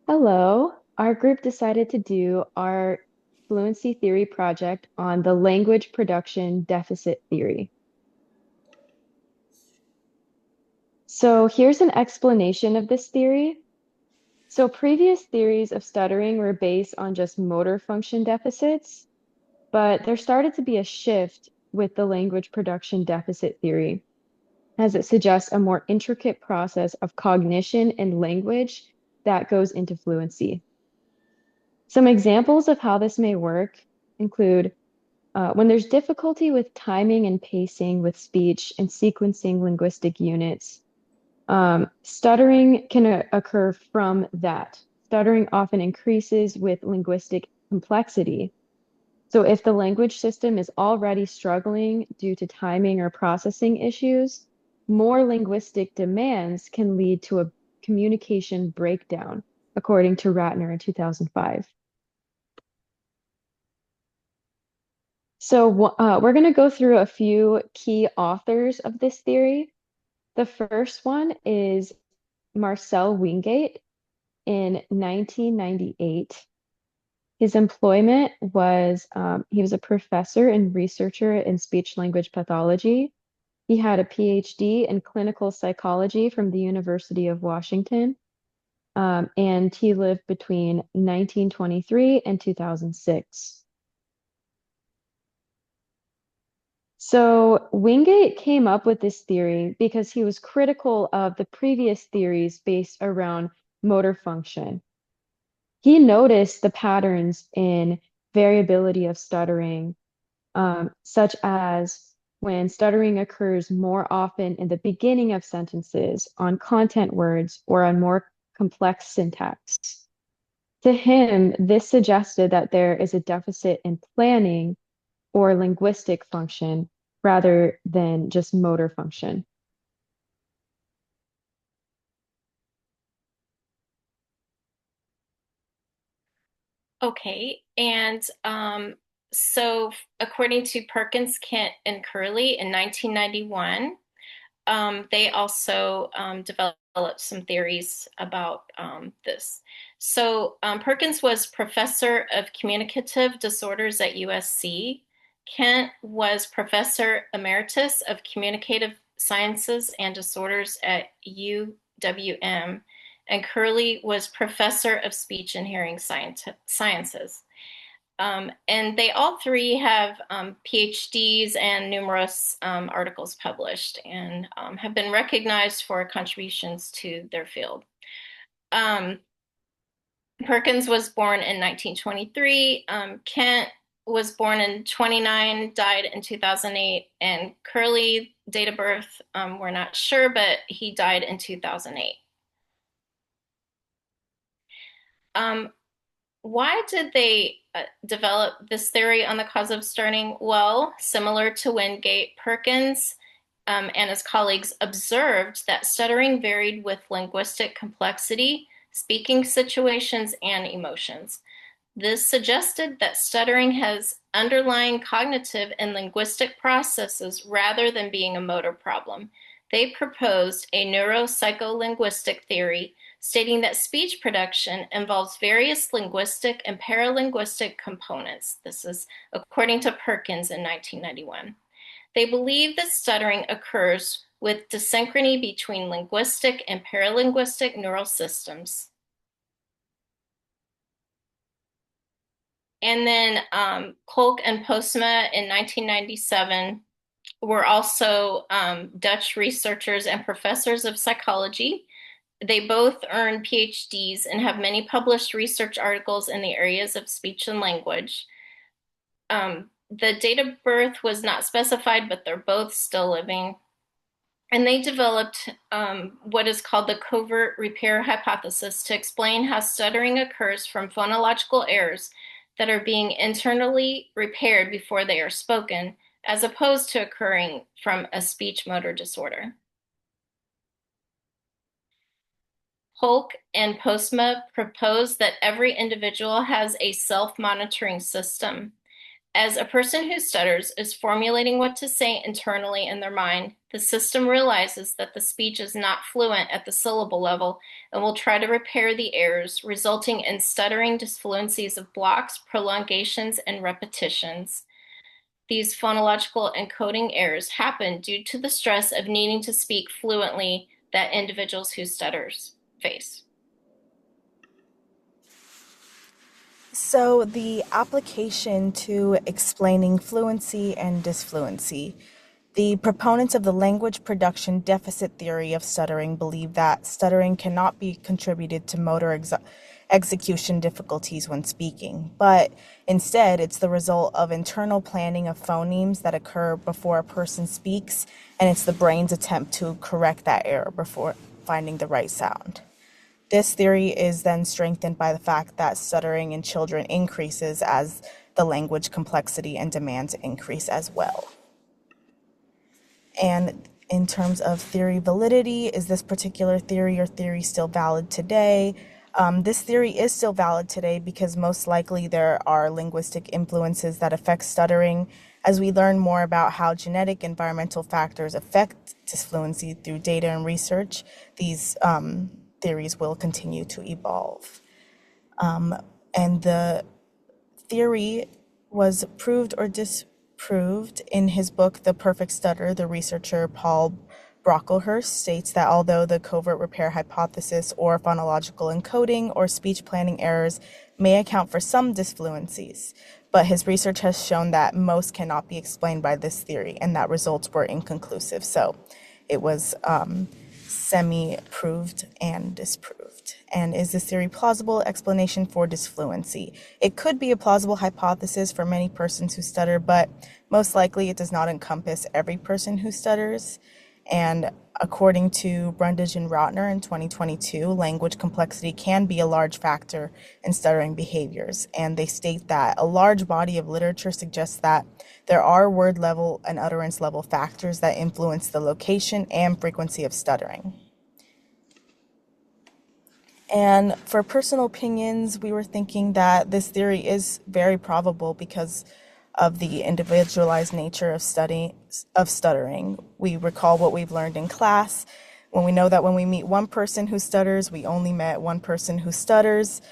Hello. Our group decided to do our fluency theory project on the language production deficit theory. So here's an explanation of this theory. So previous theories of stuttering were based on just motor function deficits, but there started to be a shift with the language production deficit theory, as it suggests a more intricate process of cognition and language that goes into fluency. Some examples of how this may work include when there's difficulty with timing and pacing with speech and sequencing linguistic units, stuttering can occur from that. Stuttering often increases with linguistic complexity. So if the language system is already struggling due to timing or processing issues, more linguistic demands can lead to a communication breakdown, according to Ratner in 2005. So we're going to go through a few key authors of this theory. The first one is Marcel Wingate in 1998. His employment was he was a professor and researcher in speech language pathology. He had a PhD in clinical psychology from the University of Washington, and he lived between 1923 and 2006. So Wingate came up with this theory because he was critical of the previous theories based around motor function. He noticed the patterns in variability of stuttering, such as when stuttering occurs more often in the beginning of sentences, on content words, or on more complex syntax. To him, this suggested that there is a deficit in planning or linguistic function rather than just motor function. Okay, and so according to Perkins, Kent, and Curley in 1991, they also developed some theories about this. So Perkins was professor of communicative disorders at USC. Kent was professor emeritus of communicative sciences and disorders at UWM, and Curley was professor of speech and hearing sciences. And they all three have PhDs and numerous articles published and have been recognized for contributions to their field. Um, Perkins was born in 1923. Kent was born in 29, died in 2008, and Curley, date of birth, we're not sure, but he died in 2008. Um, Why did they develop this theory on the cause of starting? Well, similar to Wingate, Perkins and his colleagues observed that stuttering varied with linguistic complexity, speaking situations, and emotions. This suggested that stuttering has underlying cognitive and linguistic processes rather than being a motor problem. They proposed a neuropsycholinguistic theory stating that speech production involves various linguistic and paralinguistic components. This is according to Perkins in 1991. They believe that stuttering occurs with dysynchrony between linguistic and paralinguistic neural systems. And then Kolk and Postma in 1997 were also Dutch researchers and professors of psychology. They both earned PhDs and have many published research articles in the areas of speech and language. The date of birth was not specified, but they're both still living. And they developed what is called the covert repair hypothesis to explain how stuttering occurs from phonological errors that are being internally repaired before they are spoken, as opposed to occurring from a speech motor disorder. Polk and Postma propose that every individual has a self-monitoring system. As a person who stutters is formulating what to say internally in their mind, the system realizes that the speech is not fluent at the syllable level and will try to repair the errors, resulting in stuttering disfluencies of blocks, prolongations, and repetitions. These phonological encoding errors happen due to the stress of needing to speak fluently that individuals who stutters face. So, the application to explaining fluency and disfluency. The proponents of the language production deficit theory of stuttering believe that stuttering cannot be contributed to motor execution difficulties when speaking, but instead it's the result of internal planning of phonemes that occur before a person speaks, and it's the brain's attempt to correct that error before finding the right sound. This theory is then strengthened by the fact that stuttering in children increases as the language complexity and demands increase as well. And in terms of theory validity, is this particular theory or theory still valid today? This theory is still valid today because most likely there are linguistic influences that affect stuttering. As we learn more about how genetic environmental factors affect disfluency through data and research, these theories will continue to evolve. And the theory was proved or disproved in his book, The Perfect Stutter. The researcher Paul Brocklehurst states that although the covert repair hypothesis or phonological encoding or speech planning errors may account for some disfluencies, but his research has shown that most cannot be explained by this theory and that results were inconclusive. So it was semi-proved and disproved. And is this theory plausible explanation for disfluency? It could be a plausible hypothesis for many persons who stutter, but most likely it does not encompass every person who stutters. And according to Brundage and Rotner in 2022, language complexity can be a large factor in stuttering behaviors. And they state that a large body of literature suggests that there are word level and utterance level factors that influence the location and frequency of stuttering. And for personal opinions, we were thinking that this theory is very probable because of the individualized nature of stuttering. We recall what we've learned in class when we know that when we meet one person who stutters, we only met one person who stutters,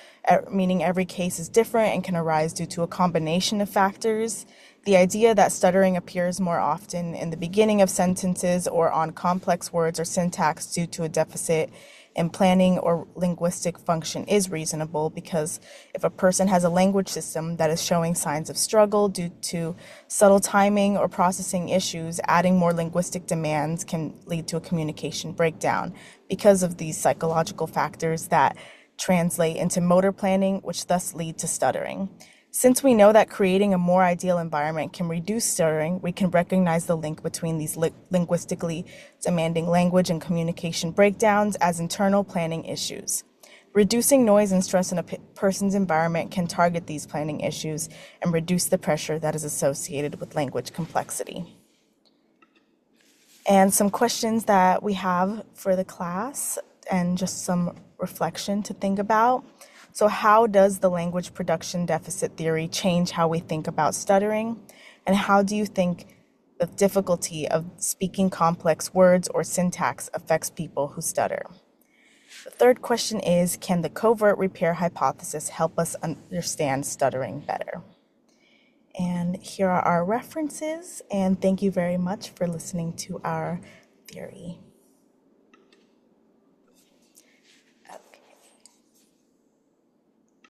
meaning every case is different and can arise due to a combination of factors. The idea that stuttering appears more often in the beginning of sentences or on complex words or syntax due to a deficit in planning or linguistic function is reasonable, because if a person has a language system that is showing signs of struggle due to subtle timing or processing issues, adding more linguistic demands can lead to a communication breakdown because of these psychological factors that translate into motor planning, which thus lead to stuttering. Since we know that creating a more ideal environment can reduce stuttering, we can recognize the link between these linguistically demanding language and communication breakdowns as internal planning issues. Reducing noise and stress in a person's environment can target these planning issues and reduce the pressure that is associated with language complexity. And some questions that we have for the class and just some reflection to think about. So how does the language production deficit theory change how we think about stuttering? And how do you think the difficulty of speaking complex words or syntax affects people who stutter? The third question is, can the covert repair hypothesis help us understand stuttering better? And here are our references, and thank you very much for listening to our theory.